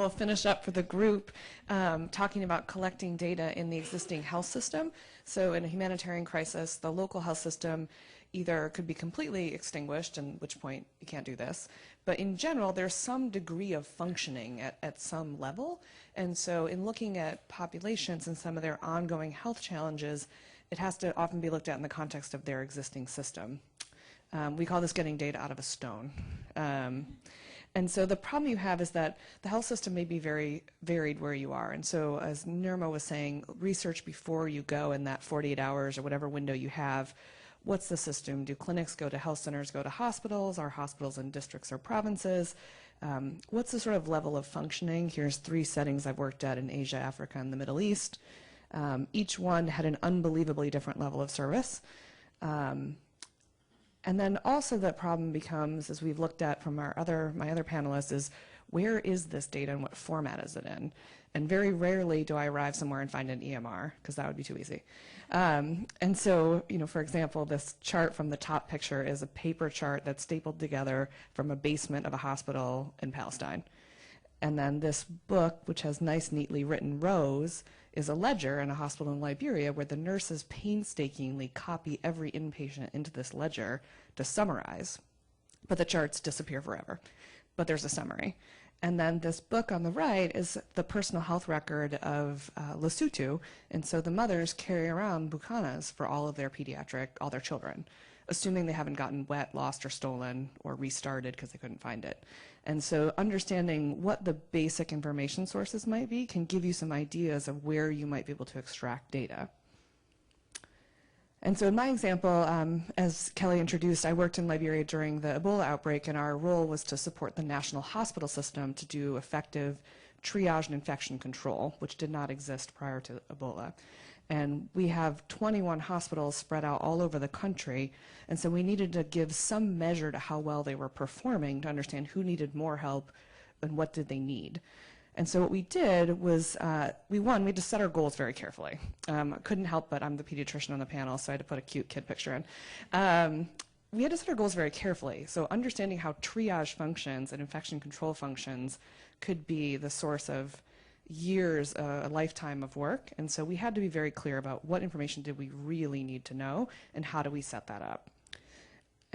will finish up for the group talking about collecting data in the existing health system. So in a humanitarian crisis, the local health system either could be completely extinguished, at which point you can't do this, but in general, there's some degree of functioning at some level. And so in looking at populations and some of their ongoing health challenges, it has to often be looked at in the context of their existing system. We call this getting data out of a stone. And so the problem you have is that the health system may be very varied where you are. And so as Nirma was saying, research before you go in that 48 hours or whatever window you have. What's the system? Do clinics go to health centers, go to hospitals? Are hospitals in districts or provinces? What's the sort of level of functioning? Here's 3 settings I've worked at in Asia, Africa, and the Middle East. Each one had an unbelievably different level of service. And then also the problem becomes, as we've looked at from my other panelists, is where is this data and what format is it in? And very rarely do I arrive somewhere and find an EMR, because that would be too easy. And so, for example, this chart from the top picture is a paper chart that's stapled together from a basement of a hospital in Palestine. And then this book, which has nice, neatly written rows, is a ledger in a hospital in Liberia where the nurses painstakingly copy every inpatient into this ledger to summarize. But the charts disappear forever. But there's a summary. And then this book on the right is the personal health record of Lesotho. And so the mothers carry around bukanas for all their children, assuming they haven't gotten wet, lost, or stolen, or restarted because they couldn't find it. And so understanding what the basic information sources might be can give you some ideas of where you might be able to extract data. And so in my example, as Kelly introduced, I worked in Liberia during the Ebola outbreak, and our role was to support the national hospital system to do effective triage and infection control, which did not exist prior to Ebola. And we have 21 hospitals spread out all over the country, and so we needed to give some measure to how well they were performing to understand who needed more help and what did they need. And so what we did was, we had to set our goals very carefully. I couldn't help but I'm the pediatrician on the panel, so I had to put a cute kid picture in. We had to set our goals very carefully. So understanding how triage functions and infection control functions could be the source of years, a lifetime of work. And so we had to be very clear about what information did we really need to know and how do we set that up.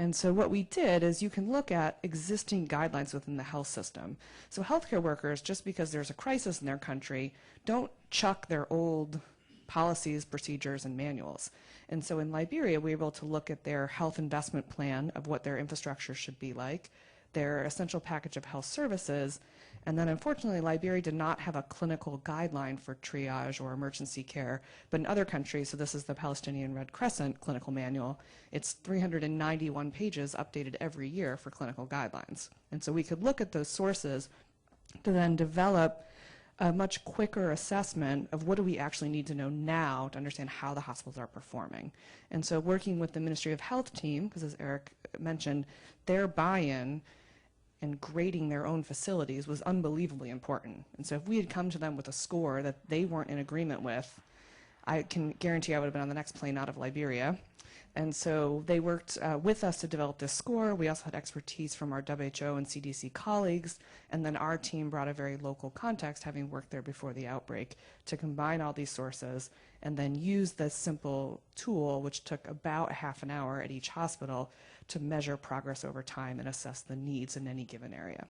And so what we did is you can look at existing guidelines within the health system. So healthcare workers, just because there's a crisis in their country, don't chuck their old policies, procedures, and manuals. And so in Liberia, we were able to look at their health investment plan of what their infrastructure should be like, their essential package of health services, and then unfortunately, Liberia did not have a clinical guideline for triage or emergency care. But in other countries, so this is the Palestinian Red Crescent clinical manual, it's 391 pages updated every year for clinical guidelines. And so we could look at those sources to then develop a much quicker assessment of what do we actually need to know now to understand how the hospitals are performing. And so working with the Ministry of Health team, because as Eric mentioned, their buy-in and grading their own facilities was unbelievably important. And so if we had come to them with a score that they weren't in agreement with, I can guarantee I would have been on the next plane out of Liberia. And so they worked with us to develop this score. We also had expertise from our WHO and CDC colleagues, and then our team brought a very local context, having worked there before the outbreak, to combine all these sources and then use this simple tool, which took about half an hour at each hospital, to measure progress over time and assess the needs in any given area.